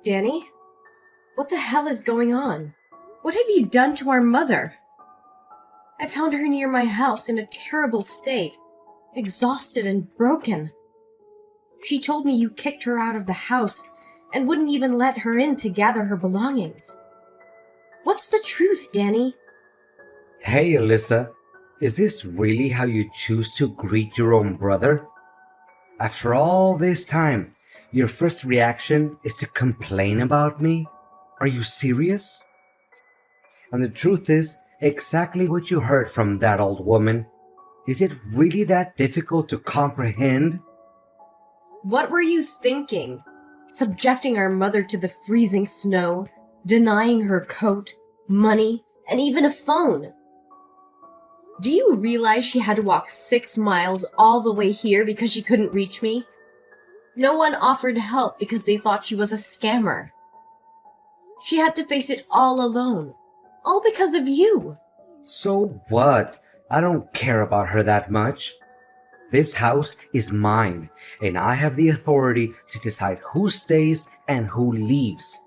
Danny? What the hell is going on? What have you done to our mother? I found her near my house in a terrible state, exhausted and broken. She told me you kicked her out of the house and wouldn't even let her in to gather her belongings. What's the truth, Danny? Hey, Alyssa, is this really how you choose to greet your own brother? After all this time, your first reaction is to complain about me? Are you serious? And the truth is exactly what you heard from that old woman. Is it really that difficult to comprehend? What were you thinking? Subjecting our mother to the freezing snow, denying her coat, money, and even a phone. Do you realize she had to walk 6 miles all the way here because she couldn't reach me? No one offered help because they thought she was a scammer. She had to face it all alone, all because of you. So what? I don't care about her that much. This house is mine, and I have the authority to decide who stays and who leaves.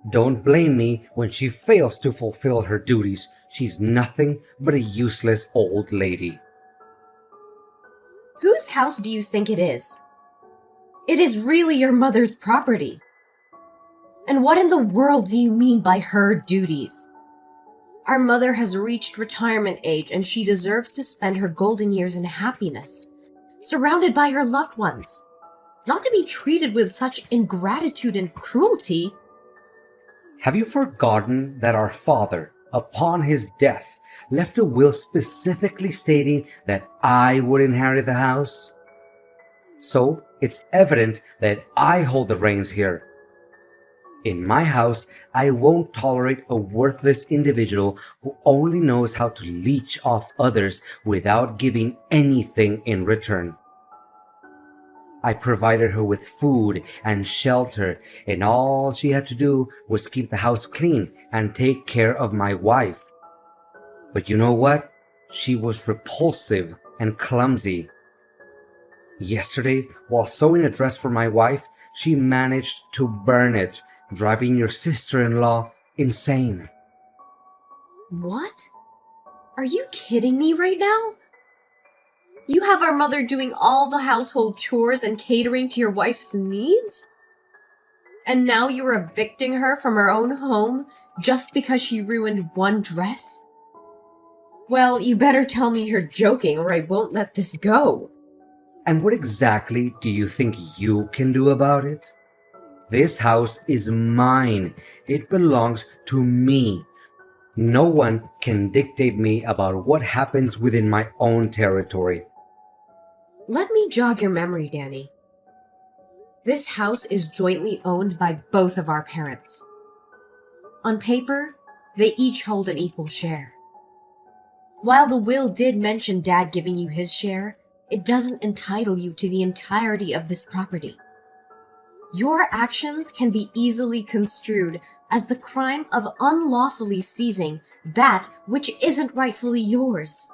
Don't blame me when she fails to fulfill her duties. She's nothing but a useless old lady. Whose house do you think it is? It is really your mother's property. And what in the world do you mean by her duties? Our mother has reached retirement age and she deserves to spend her golden years in happiness, surrounded by her loved ones, not to be treated with such ingratitude and cruelty. Have you forgotten that our father, upon his death, left a will specifically stating that I would inherit the house? So it's evident that I hold the reins here. In my house, I won't tolerate a worthless individual who only knows how to leech off others without giving anything in return. I provided her with food and shelter, and all she had to do was keep the house clean and take care of my wife. But you know what? She was repulsive and clumsy. Yesterday, while sewing a dress for my wife, she managed to burn it, driving your sister-in-law insane. What? Are you kidding me right now? You have our mother doing all the household chores and catering to your wife's needs? And now you're evicting her from her own home just because she ruined one dress? Well, you better tell me you're joking or I won't let this go. And what exactly do you think you can do about it? This house is mine. It belongs to me. No one can dictate me about what happens within my own territory. Let me jog your memory, Danny. This house is jointly owned by both of our parents. On paper, they each hold an equal share. While the will did mention Dad giving you his share, it doesn't entitle you to the entirety of this property. Your actions can be easily construed as the crime of unlawfully seizing that which isn't rightfully yours.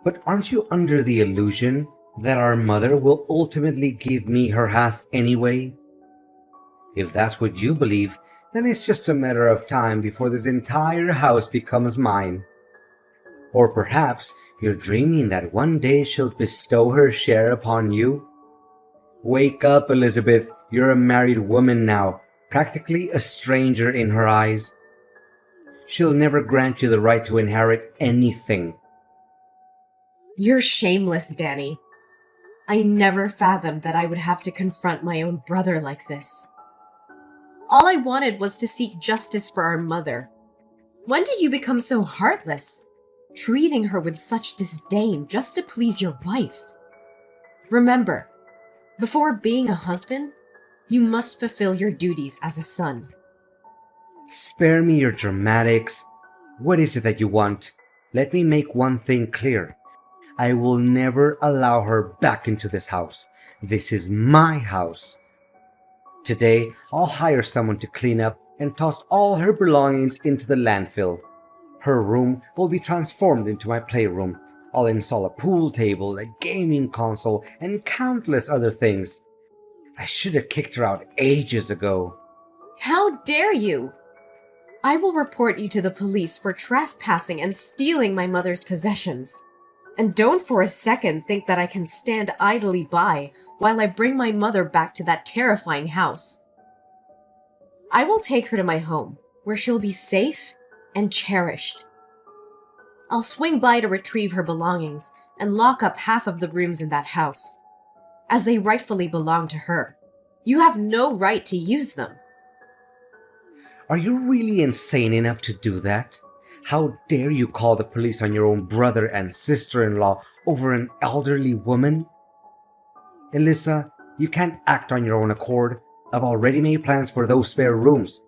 But aren't you under the illusion that our mother will ultimately give me her half anyway? If that's what you believe, then it's just a matter of time before this entire house becomes mine. Or perhaps you're dreaming that one day she'll bestow her share upon you? Wake up, Elizabeth. You're a married woman now, practically a stranger in her eyes. She'll never grant you the right to inherit anything. You're shameless, Danny. I never fathomed that I would have to confront my own brother like this. All I wanted was to seek justice for our mother. When did you become so heartless, treating her with such disdain just to please your wife? Remember, before being a husband, you must fulfill your duties as a son. Spare me your dramatics. What is it that you want? Let me make one thing clear. I will never allow her back into this house. This is my house. Today, I'll hire someone to clean up and toss all her belongings into the landfill. Her room will be transformed into my playroom. I'll install a pool table, a gaming console, and countless other things. I should have kicked her out ages ago. How dare you! I will report you to the police for trespassing and stealing my mother's possessions. And don't for a second think that I can stand idly by while I bring my mother back to that terrifying house. I will take her to my home, where she'll be safe and cherished. I'll swing by to retrieve her belongings and lock up half of the rooms in that house, as they rightfully belong to her. You have no right to use them. Are you really insane enough to do that? How dare you call the police on your own brother and sister-in-law over an elderly woman? Alyssa, you can't act on your own accord. I've already made plans for those spare rooms.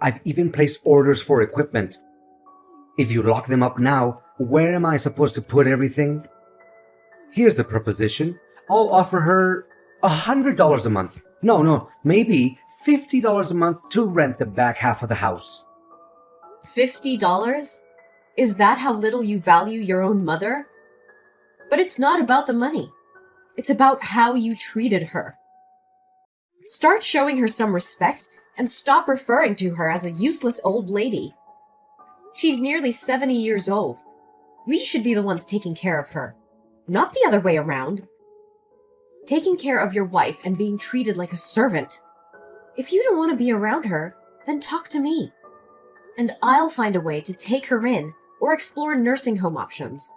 I've even placed orders for equipment. If you lock them up now, where am I supposed to put everything? Here's a proposition. I'll offer her $100 a month. No, maybe $50 a month to rent the back half of the house. $50? Is that how little you value your own mother? But it's not about the money. It's about how you treated her. Start showing her some respect and stop referring to her as a useless old lady. She's nearly 70 years old. We should be the ones taking care of her, not the other way around. Taking care of your wife and being treated like a servant. If you don't want to be around her, then talk to me. And I'll find a way to take her in or explore nursing home options.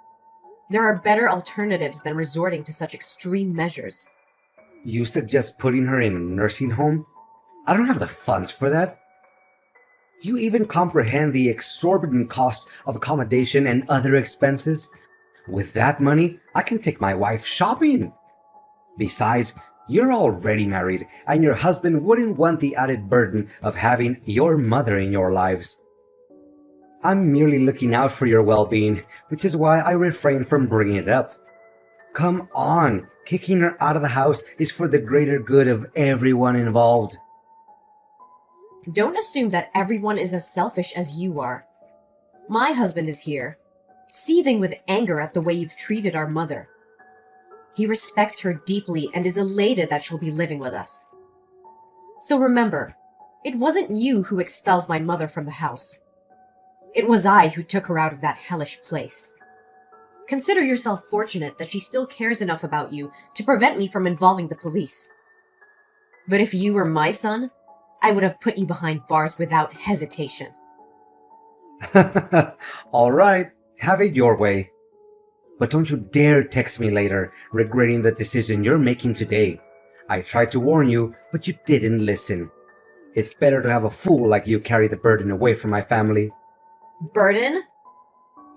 There are better alternatives than resorting to such extreme measures. You suggest putting her in a nursing home? I don't have the funds for that. Do you even comprehend the exorbitant cost of accommodation and other expenses? With that money, I can take my wife shopping. Besides, you're already married, and your husband wouldn't want the added burden of having your mother in your lives. I'm merely looking out for your well-being, which is why I refrain from bringing it up. Come on, kicking her out of the house is for the greater good of everyone involved. Don't assume that everyone is as selfish as you are. My husband is here, seething with anger at the way you've treated our mother. He respects her deeply and is elated that she'll be living with us. So remember, it wasn't you who expelled my mother from the house. It was I who took her out of that hellish place. Consider yourself fortunate that she still cares enough about you to prevent me from involving the police. But if you were my son, I would have put you behind bars without hesitation. All right, have it your way. But don't you dare text me later, regretting the decision you're making today. I tried to warn you, but you didn't listen. It's better to have a fool like you carry the burden away from my family. Burden?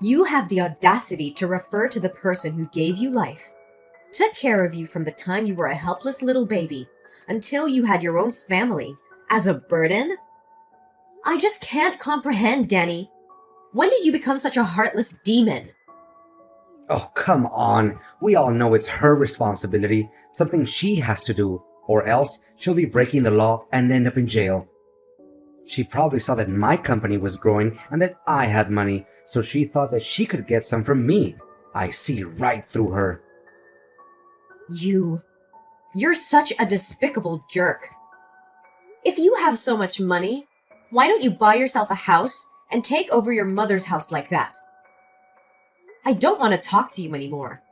You have the audacity to refer to the person who gave you life, took care of you from the time you were a helpless little baby until you had your own family, as a burden? I just can't comprehend, Danny. When did you become such a heartless demon? Oh, come on. We all know it's her responsibility, something she has to do, or else she'll be breaking the law and end up in jail. She probably saw that my company was growing and that I had money, so she thought that she could get some from me. I see right through her. You're such a despicable jerk. If you have so much money, why don't you buy yourself a house and take over your mother's house like that? I don't want to talk to you anymore.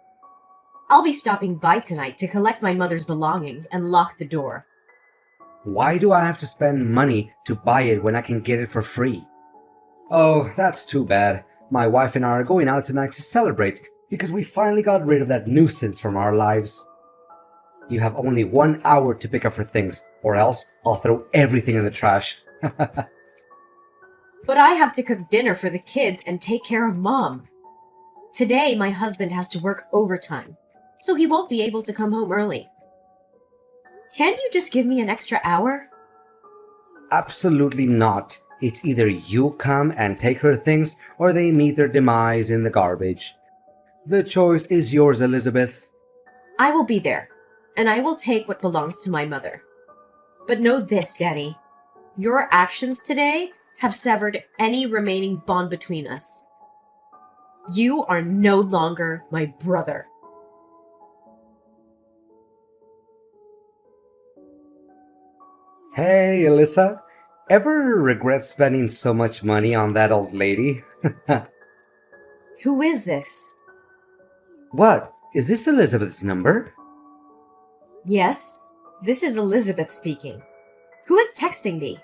I'll be stopping by tonight to collect my mother's belongings and lock the door. Why do I have to spend money to buy it when I can get it for free? Oh, that's too bad. My wife and I are going out tonight to celebrate because we finally got rid of that nuisance from our lives. You have only 1 hour to pick up her things, or else I'll throw everything in the trash. But I have to cook dinner for the kids and take care of Mom. Today, my husband has to work overtime, so he won't be able to come home early. Can't you just give me an extra hour? Absolutely not. It's either you come and take her things, or they meet their demise in the garbage. The choice is yours, Elizabeth. I will be there, and I will take what belongs to my mother. But know this, Danny. Your actions today have severed any remaining bond between us. You are no longer my brother. Hey, Alyssa. Ever regret spending so much money on that old lady? Who is this? What? Is this Elizabeth's number? Yes, this is Elizabeth speaking. Who is texting me?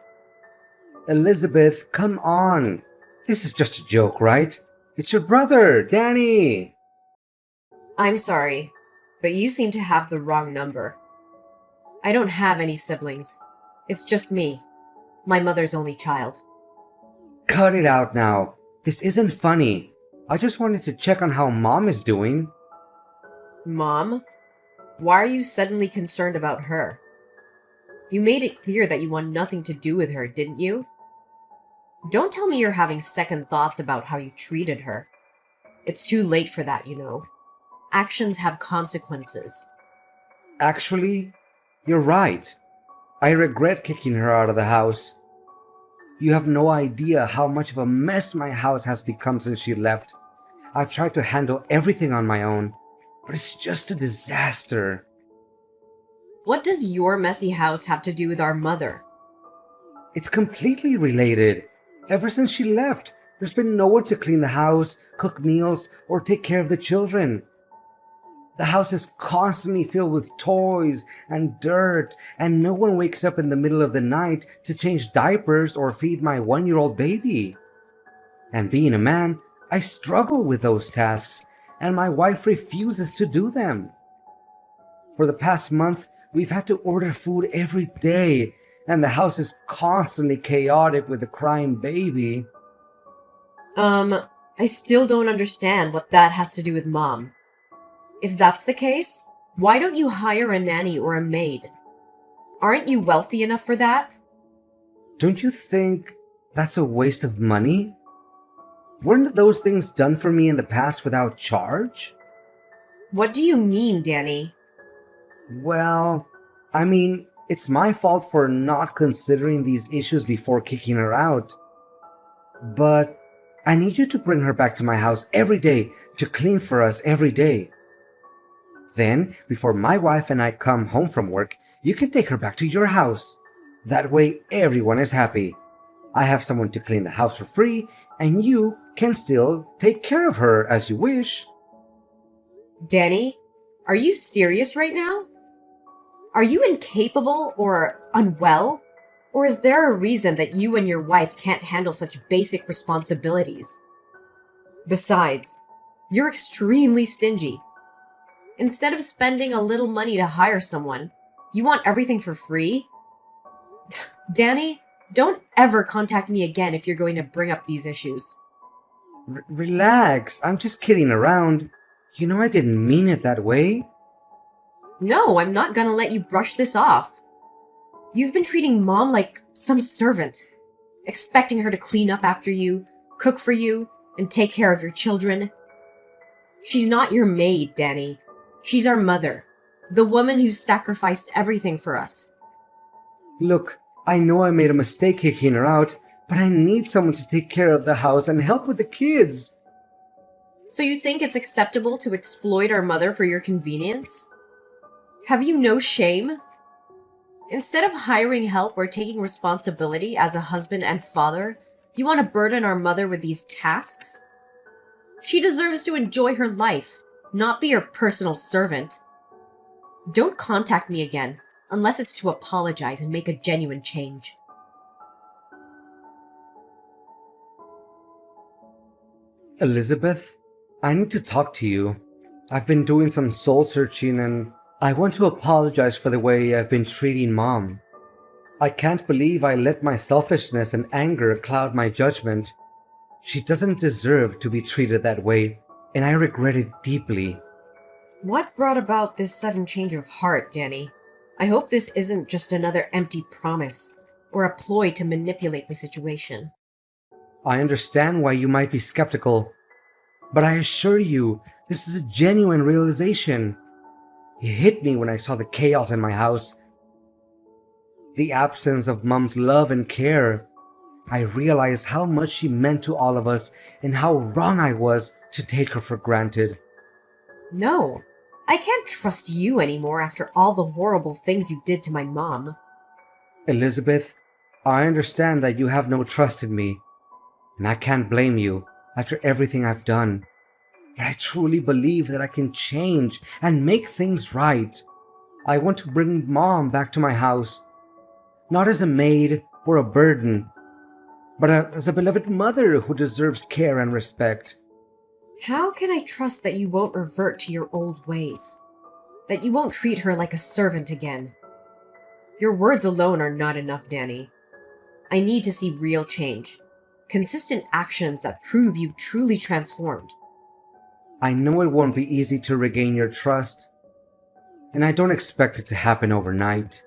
Elizabeth, come on. This is just a joke, right? It's your brother, Danny. I'm sorry, but you seem to have the wrong number. I don't have any siblings. It's just me, my mother's only child. Cut it out now. This isn't funny. I just wanted to check on how Mom is doing. Mom? Why are you suddenly concerned about her? You made it clear that you want nothing to do with her, didn't you? Don't tell me you're having second thoughts about how you treated her. It's too late for that, you know. Actions have consequences. Actually, you're right. I regret kicking her out of the house. You have no idea how much of a mess my house has become since she left. I've tried to handle everything on my own, but it's just a disaster. What does your messy house have to do with our mother? It's completely related. Ever since she left, there's been no one to clean the house, cook meals, or take care of the children. The house is constantly filled with toys and dirt, and no one wakes up in the middle of the night to change diapers or feed my 1-year-old baby. And being a man, I struggle with those tasks, and my wife refuses to do them. For the past month, we've had to order food every day, and the house is constantly chaotic with a crying baby. I still don't understand what that has to do with Mom. If that's the case, why don't you hire a nanny or a maid? Aren't you wealthy enough for that? Don't you think that's a waste of money? Weren't those things done for me in the past without charge? What do you mean, Danny? Well, I mean, it's my fault for not considering these issues before kicking her out. But I need you to bring her back to my house every day to clean for us every day. Then, before my wife and I come home from work, you can take her back to your house. That way, everyone is happy. I have someone to clean the house for free, and you can still take care of her as you wish. Danny, are you serious right now? Are you incapable or unwell? Or is there a reason that you and your wife can't handle such basic responsibilities? Besides, you're extremely stingy. Instead of spending a little money to hire someone, you want everything for free? Danny, don't ever contact me again if you're going to bring up these issues. Relax, I'm just kidding around. You know I didn't mean it that way. No, I'm not gonna let you brush this off. You've been treating Mom like some servant, expecting her to clean up after you, cook for you, and take care of your children. She's not your maid, Danny. She's our mother, the woman who sacrificed everything for us. Look, I know I made a mistake kicking her out, but I need someone to take care of the house and help with the kids. So you think it's acceptable to exploit our mother for your convenience? Have you no shame? Instead of hiring help or taking responsibility as a husband and father, you want to burden our mother with these tasks? She deserves to enjoy her life, not be your personal servant. Don't contact me again, unless it's to apologize and make a genuine change. Elizabeth, I need to talk to you. I've been doing some soul searching and I want to apologize for the way I've been treating Mom. I can't believe I let my selfishness and anger cloud my judgment. She doesn't deserve to be treated that way, and I regret it deeply. What brought about this sudden change of heart, Danny? I hope this isn't just another empty promise, or a ploy to manipulate the situation. I understand why you might be skeptical, but I assure you, this is a genuine realization. It hit me when I saw the chaos in my house. The absence of Mom's love and care. I realized how much she meant to all of us and how wrong I was to take her for granted. No, I can't trust you anymore after all the horrible things you did to my mom. Elizabeth, I understand that you have no trust in me, and I can't blame you after everything I've done. But I truly believe that I can change and make things right. I want to bring Mom back to my house, not as a maid or a burden, but as a beloved mother who deserves care and respect. How can I trust that you won't revert to your old ways? That you won't treat her like a servant again? Your words alone are not enough, Danny. I need to see real change. Consistent actions that prove you've truly transformed. I know it won't be easy to regain your trust, and I don't expect it to happen overnight.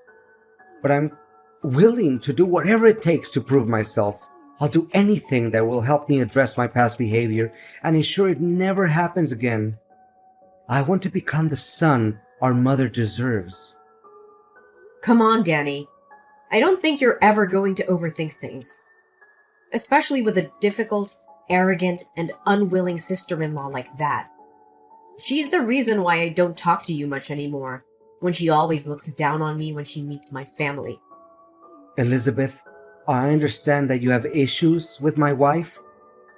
But I'm willing to do whatever it takes to prove myself. I'll do anything that will help me address my past behavior and ensure it never happens again. I want to become the son our mother deserves. Come on, Danny. I don't think you're ever going to overthink things. Especially with a difficult, arrogant, and unwilling sister-in-law like that. She's the reason why I don't talk to you much anymore, when she always looks down on me when she meets my family. Elizabeth, I understand that you have issues with my wife,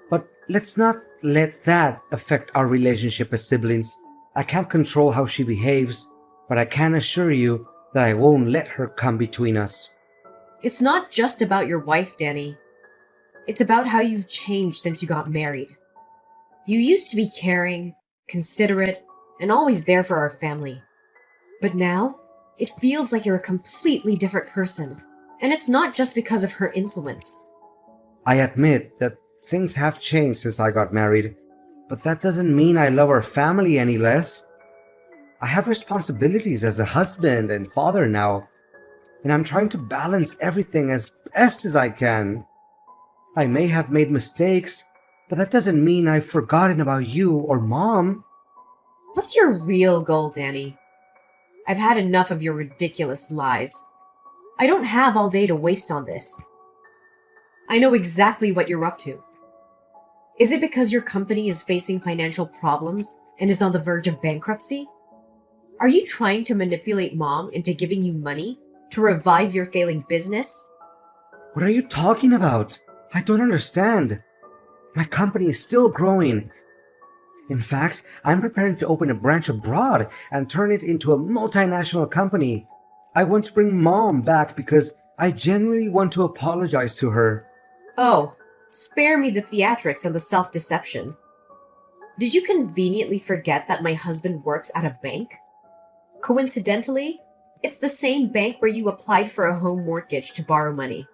but let's not let that affect our relationship as siblings. I can't control how she behaves, but I can assure you that I won't let her come between us. It's not just about your wife, Danny. It's about how you've changed since you got married. You used to be caring, considerate, and always there for our family. But now, it feels like you're a completely different person. And it's not just because of her influence. I admit that things have changed since I got married, but that doesn't mean I love our family any less. I have responsibilities as a husband and father now, and I'm trying to balance everything as best as I can. I may have made mistakes, but that doesn't mean I've forgotten about you or Mom. What's your real goal, Danny? I've had enough of your ridiculous lies. I don't have all day to waste on this. I know exactly what you're up to. Is it because your company is facing financial problems and is on the verge of bankruptcy? Are you trying to manipulate Mom into giving you money to revive your failing business? What are you talking about? I don't understand. My company is still growing. In fact, I'm preparing to open a branch abroad and turn it into a multinational company. I want to bring Mom back because I genuinely want to apologize to her. Oh, spare me the theatrics and the self-deception. Did you conveniently forget that my husband works at a bank? Coincidentally, it's the same bank where you applied for a home mortgage to borrow money.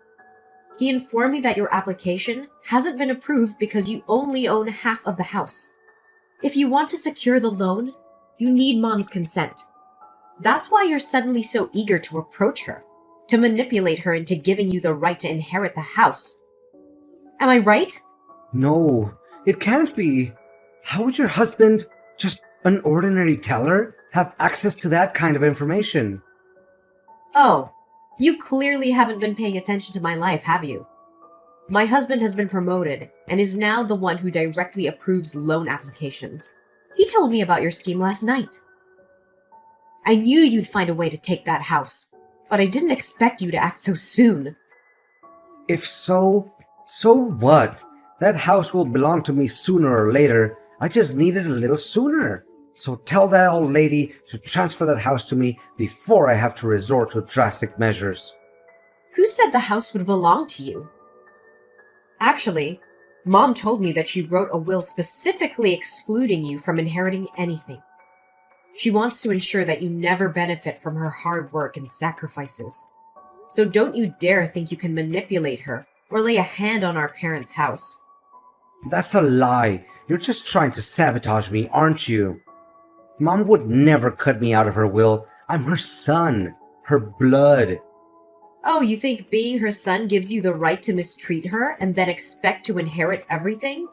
He informed me that your application hasn't been approved because you only own half of the house. If you want to secure the loan, you need Mom's consent. That's why you're suddenly so eager to approach her, to manipulate her into giving you the right to inherit the house. Am I right? No, it can't be. How would your husband, just an ordinary teller, have access to that kind of information? Oh, you clearly haven't been paying attention to my life, have you? My husband has been promoted and is now the one who directly approves loan applications. He told me about your scheme last night. I knew you'd find a way to take that house, but I didn't expect you to act so soon. If so, so what? That house will belong to me sooner or later. I just need it a little sooner. So tell that old lady to transfer that house to me before I have to resort to drastic measures. Who said the house would belong to you? Actually, Mom told me that she wrote a will specifically excluding you from inheriting anything. She wants to ensure that you never benefit from her hard work and sacrifices. So don't you dare think you can manipulate her or lay a hand on our parents' house. That's a lie. You're just trying to sabotage me, aren't you? Mom would never cut me out of her will. I'm her son, her blood. Oh, you think being her son gives you the right to mistreat her and then expect to inherit everything?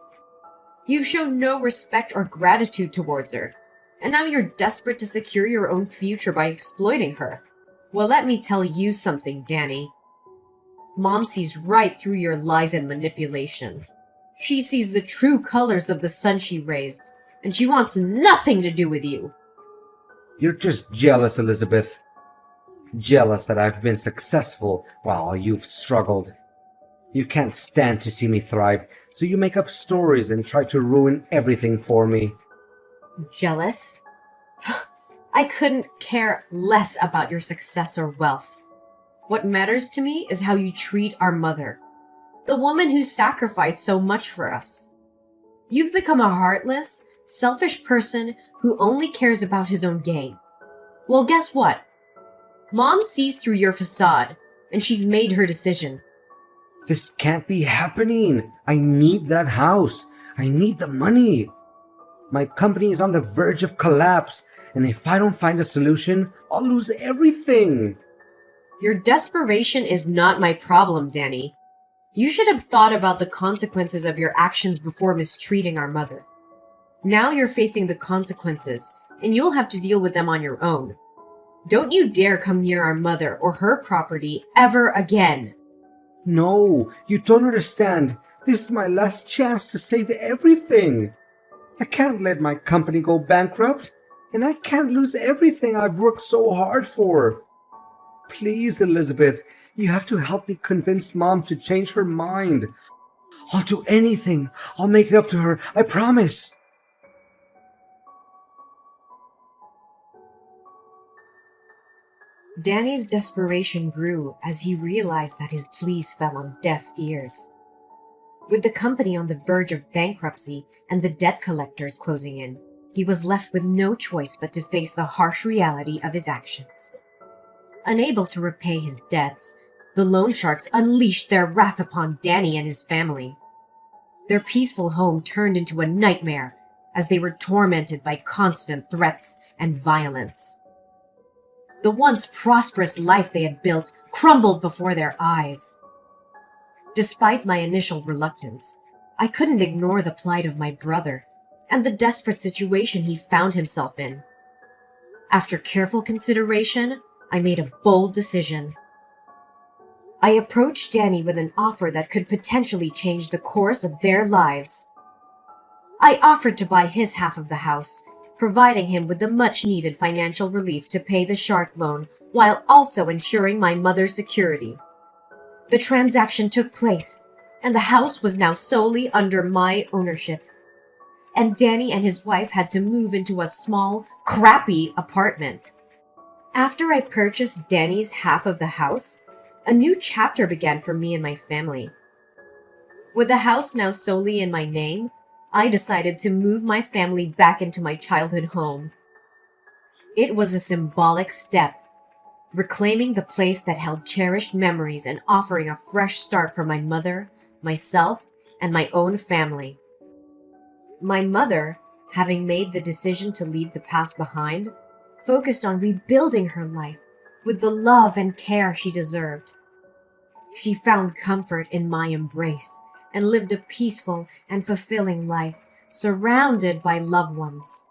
You've shown no respect or gratitude towards her, and now you're desperate to secure your own future by exploiting her. Well, let me tell you something, Danny. Mom sees right through your lies and manipulation. She sees the true colors of the son she raised, and she wants nothing to do with you. You're just jealous, Elizabeth. jealous that I've been successful while you've struggled. You can't stand to see me thrive, so you make up stories and try to ruin everything for me. Jealous? I couldn't care less about your success or wealth. What matters to me is how you treat our mother, the woman who sacrificed so much for us. You've become a heartless, selfish person who only cares about his own gain. Well, guess what? Mom sees through your facade, and she's made her decision. This can't be happening. I need that house. I need the money. My company is on the verge of collapse, and if I don't find a solution, I'll lose everything. Your desperation is not my problem, Danny. You should have thought about the consequences of your actions before mistreating our mother. Now you're facing the consequences, and you'll have to deal with them on your own. Don't you dare come near our mother or her property ever again. No, you don't understand. This is my last chance to save everything. I can't let my company go bankrupt, and I can't lose everything I've worked so hard for. Please, Elizabeth, you have to help me convince Mom to change her mind. I'll do anything. I'll make it up to her. I promise. Danny's desperation grew as he realized that his pleas fell on deaf ears. With the company on the verge of bankruptcy and the debt collectors closing in, he was left with no choice but to face the harsh reality of his actions. Unable to repay his debts, the loan sharks unleashed their wrath upon Danny and his family. Their peaceful home turned into a nightmare as they were tormented by constant threats and violence. The once prosperous life they had built crumbled before their eyes. Despite my initial reluctance, I couldn't ignore the plight of my brother and the desperate situation he found himself in. After careful consideration, I made a bold decision. I approached Danny with an offer that could potentially change the course of their lives. I offered to buy his half of the house, providing him with the much-needed financial relief to pay the shark loan while also ensuring my mother's security. The transaction took place, and the house was now solely under my ownership. And Danny and his wife had to move into a small, crappy apartment. After I purchased Danny's half of the house, a new chapter began for me and my family. With the house now solely in my name, I decided to move my family back into my childhood home. It was a symbolic step, reclaiming the place that held cherished memories and offering a fresh start for my mother, myself, and my own family. My mother, having made the decision to leave the past behind, focused on rebuilding her life with the love and care she deserved. She found comfort in my embrace and lived a peaceful and fulfilling life, surrounded by loved ones.